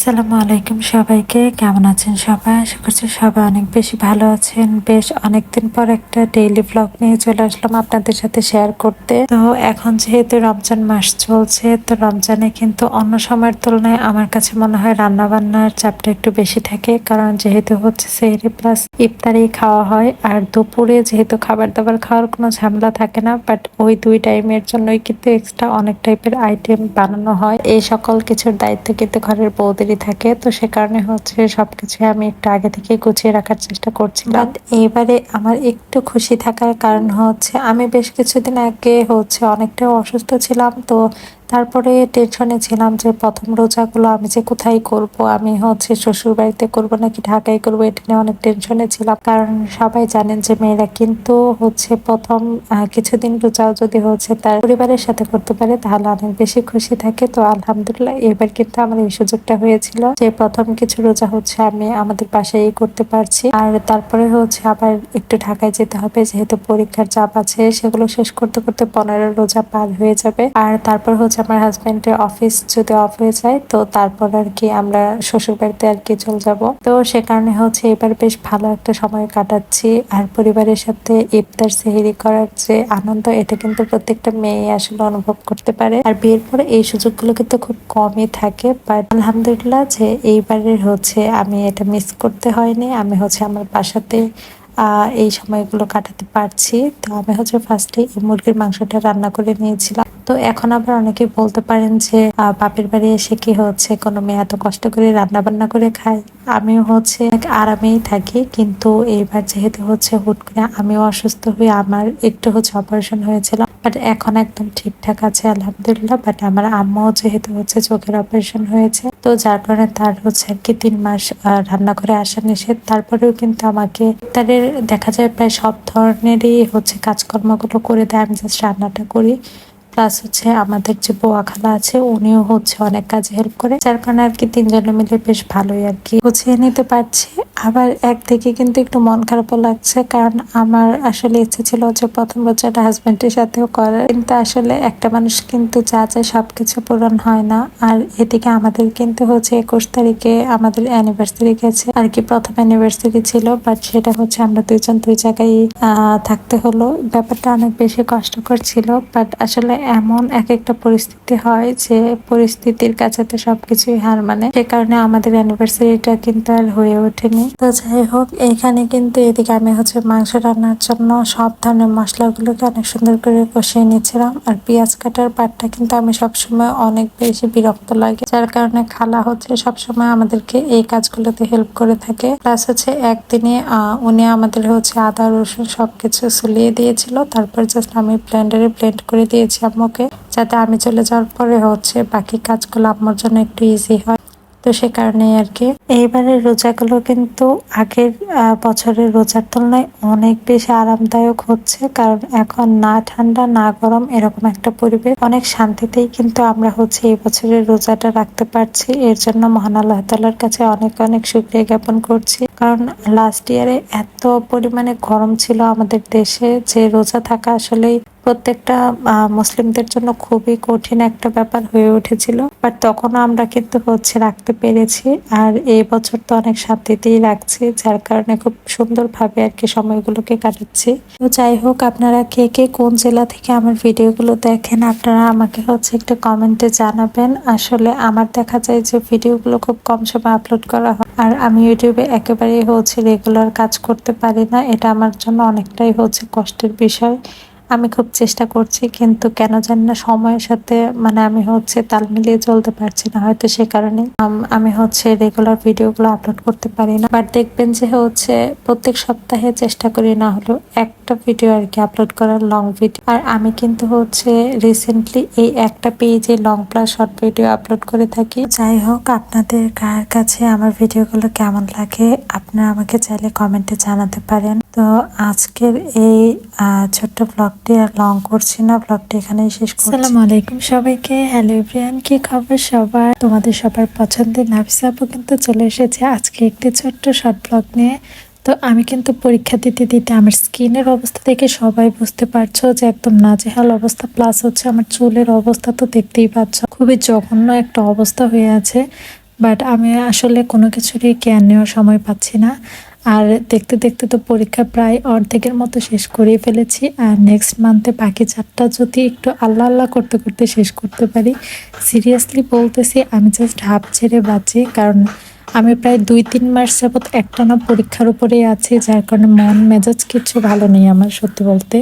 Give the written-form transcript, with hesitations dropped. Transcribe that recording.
আসসালামু আলাইকুম সবাইকে। কেমন আছেন সবাই? আশা করছি সবাই অনেক বেশি ভালো আছেন। বেশ অনেকদিন পর একটা ডেইলি ব্লগ নিয়ে চলে আসলাম আপনাদের সাথে শেয়ার করতে। তো এখন যেহেতু রমজান মাস চলছে, তো রমজানে কিন্তু অন্য সময়ের তুলনায় আমার কাছে মনে হয় রান্না বান্নার চাপটা একটু বেশি থাকে, কারণ যেহেতু হচ্ছে সেহরি প্লাস ইফতারি খাওয়া হয়, আর দুপুরে যেহেতু খাবার দাবার খাওয়ার কোনো ঝামেলা থাকে না, বাট ওই দুই টাইমের জন্যই কিন্তু এক্সট্রা অনেক টাইপের আইটেম বানানো হয়। এই সকল কিছুর দায়িত্ব কিন্তু ঘরের বউদেরই থাকে। তো সে কারণে হচ্ছে সবকিছু আমি একটু আগে থেকে গুছিয়ে রাখার চেষ্টা করছিলাম। এইবারে আমার একটু খুশি থাকার কারণ হচ্ছে আমি বেশ কিছুদিন আগে হচ্ছে অনেকটা অসুস্থ ছিলাম। তো তারপরে টেনশনে ছিলাম যে প্রথম রোজাগুলো আমি যে কোথায় করব, আমি হচ্ছে শ্বশুর বাড়িতে করবো নাকি ঢাকায় করবো, এটা নিয়ে অনেক টেনশনে ছিলাম। কারণ সবাই জানেন যে মেয়েরা কিন্তু হচ্ছে প্রথম কিছুদিন রোজাও যদি হচ্ছে তার পরিবারের সাথে করতে পারে তাহলে অনেক বেশি খুশি থাকে। তো আলহামদুলিল্লাহ এবার কিন্তু আমার এই সুযোগটা হয়েছিল যে প্রথম কিছু রোজা হচ্ছে আমি আমাদের বাসায় করতে পারছি। আর তারপরে হচ্ছে আবার একটু ঢাকায় যেতে হবে, যেহেতু পরীক্ষার চাপ আছে, সেগুলো শেষ করতে করতে 15 রোজা পার হয়ে যাবে। আর তারপর হচ্ছে আমার হাজবেন্ডের অফিস যদি অফ হয়ে যায়, তো তারপর আর কি আমরা শ্বশুর বাড়িতে আর কি চলে যাব। তো সে কারণে হচ্ছে এবার বেশ ভালো একটা সময় কাটাচ্ছি। আর পরিবারের সাথে ইফতার সেহরি করার যে আনন্দ, এটা কিন্তু প্রত্যেকটা মেয়ে আসলে অনুভব করতে পারে। আর বিয়ের পরে এই সুযোগগুলো কিন্তু খুব কমই থাকে, বাট আলহামদুলিল্লাহ যে এইবারের হচ্ছে আমি এটা মিস করতে হয়নি। আমি হচ্ছে আমার বাসাতে এই সময়গুলো কাটাতে পারছি। তো আমি হচ্ছে ফার্স্টে এই মুরগির মাংসটা রান্না করে নিয়েছিলাম। তো এখন আবার অনেকে বলতে পারেন যে বাপের বাড়ি এসে কি হচ্ছে কোনো মেয়ে এত কষ্ট করে রান্না বান্না করে খায়। আমিও হচ্ছে আরামেই থাকি, কিন্তু এইবার যেহেতু হচ্ছে হুট করে আমিও অসুস্থ হয়ে আমার একটু হচ্ছে অপারেশন হয়েছিল, বাট এখন একদম ঠিকঠাক আছে আলহামদুলিল্লাহ। বাট আমার আম্মাও যেহেতু হচ্ছে চোখের অপারেশন হয়েছে, তো যার কারণে তার হচ্ছে আর কি 3 মাস রান্না করে আসা নিষেধ। তারপরেও কিন্তু আমাকে তাদের দেখা যায় প্রায় সব ধরনেরই হচ্ছে কাজকর্মগুলো করে দেয়, আমি জাস্ট রান্নাটা করি। প্লাস হচ্ছে আমাদের যে বুয়া খালা আছে উনিও হচ্ছে অনেক কাজে হেল্প করে, যার কারণে আর কি তিনজনে মিলে বেশ ভালোই আর কি গুছিয়ে নিতে পারছি। আবার একদিকে কিন্তু একটু মন খারাপও লাগছে, কারণ আমার আসলে ইচ্ছে ছিল যে প্রথম বছরটা হাজবেন্ডের সাথেও করার, কিন্তু আসলে একটা মানুষ কিন্তু যা চায় সবকিছু পূরণ হয় না। আর এদিকে আমাদের কিন্তু হচ্ছে 21 তারিখে আমাদের অ্যানিভার্সারি গেছে আর কি, প্রথম অ্যানিভার্সারি ছিল, বাট সেটা হচ্ছে আমরা দুইজন দুই জায়গায় থাকতে হলো। ব্যাপারটা অনেক বেশি কষ্টকর ছিল, বাট আসলে এমন এক একটা পরিস্থিতি হয় যে পরিস্থিতির কাছে তো সবকিছুই হার মানে, সে কারণে আমাদের অ্যানিভার্সারিটা কিন্তু আর হয়ে ওঠেনি। তো যাই হোক, এখানে কিন্তু এদিকে আমি হচ্ছে মাংস রান্নার জন্য সব ধরনের মশলাগুলোকে অনেক সুন্দর করে কষিয়ে নিচ্ছিলাম। আর পেঁয়াজ কাটার পাটটা কিন্তু আমি সবসময় অনেক বেশি বিরক্ত লাগে, যার কারণে খালা হচ্ছে সবসময় আমাদেরকে এই কাজগুলোতে হেল্প করে থাকে। প্লাস হচ্ছে একদিনে উনি আমাদের হচ্ছে আদা রসুন সবকিছু সুলিয়ে দিয়েছিল, তারপর জাস্ট আমি ব্লেন্ডারে ব্লেন্ড করে দিয়েছি আম্মুকে, যাতে আমি চলে যাওয়ার পরে হচ্ছে বাকি কাজগুলো আম্মুর জন্য একটু ইজি হয়। তো সে কারণে আর কি এইবারের রোজাগুলো কিন্তু আগের বছরের রোজার তুলনায় অনেক বেশি আরামদায়ক হচ্ছে, কারণ এখন না ঠান্ডা না গরম এরকম একটা পরিবেশ, অনেক শান্তিতেই কিন্তু আমরা হচ্ছে এই বছরের রোজাটা রাখতে পারছি। এর জন্য মহান আল্লাহ তাআলার কাছে অনেক অনেক শুকরিয়া জ্ঞাপন করছি, কারণ লাস্ট ইয়ারে এত পরিমাণে গরম ছিল আমাদের দেশে যে রোজা থাকা আসলেই প্রত্যেকটা মুসলিমদের জন্য খুবই কঠিন একটা ব্যাপার হয়ে উঠেছিল, বাট তখনও আমরা কিন্তু হচ্ছে রাখতে পেরেছি। আর এই বছর তো অনেক শান্তিতেই রাখছি, যার কারণে খুব সুন্দরভাবে আর কি সময়গুলোকে কাটাচ্ছি। তো যাই হোক, আপনারা কে কে কোন জেলা থেকে আমার ভিডিওগুলো দেখেন আপনারা আমাকে হচ্ছে একটু কমেন্টে জানাবেন। আসলে আমার দেখা যায় যে ভিডিওগুলো খুব কম সময় আপলোড করা হয়, আর আমি ইউটিউবে একেবারেই হচ্ছে রেগুলার কাজ করতে পারি না, এটা আমার জন্য অনেকটাই হচ্ছে কষ্টের বিষয়। আমি খুব চেষ্টা করছি, কিন্তু কেন জানি না সময়ের সাথে মানে আমি হচ্ছে তাল মিলিয়ে চলতে পারছি না, হয়তো সে কারণে আমি হচ্ছে রেগুলার ভিডিওগুলো আপলোড করতে পারি না। বাট দেখবেন যে হচ্ছে প্রত্যেক সপ্তাহে চেষ্টা করি না হলেও একটা ভিডিও আর কি আপলোড করার, লং ভিডিও। আর আমি কিন্তু হচ্ছে রিসেন্টলি এই একটা পেজে long plus short video upload করে থাকি। যাই হোক, আপনাদের কার কাছে আমার ভিডিওগুলো কেমন লাগে আপনারা আমাকে চাইলে কমেন্টে জানাতে পারেন। তো আজকের এই ছোট্ট ব্লগটি আর লং করছি না, ব্লগটি এখানেই শেষ করছি। আসসালামু আলাইকুম সবাইকে। হ্যালো এভরিওয়ান, কি খবর সবার? তোমাদের সবার পছন্দের নাফিসা আপু কিন্তু চলে এসেছে আজকে একটি ছোট্ট শর্ট ব্লগ নিয়ে। তো আমি কিন্তু পরীক্ষা দিতে দিতে আমার স্কিনের অবস্থা থেকে সবাই বুঝতে পারছো যে একদম নাজেহাল অবস্থা, প্লাস হচ্ছে আমার চুলের অবস্থা তো দেখতেই পাচ্ছ, খুবই জঘন্য একটা অবস্থা হয়ে আছে। বাট আমি আসলে কোনো কিছুরই কেয়ার নেওয়ার সময় পাচ্ছি না। আর দেখতে দেখতে তো পরীক্ষা প্রায় অর্ধেকের মতো শেষ করেই ফেলেছি। আর নেক্সট মান্থে বাকি 4টা যদি একটু আল্লাহ আল্লাহ করতে করতে শেষ করতে পারি, সিরিয়াসলি বলতেছি আমি জাস্ট হাঁপ ছেড়ে বাঁচি। কারণ আমি প্রায় 2-3 মাস যাবৎ একটানা পরীক্ষার উপরেই আছি, যার কারণে মন মেজাজ কিছু ভালো নেই আমার, সত্যি বলতে।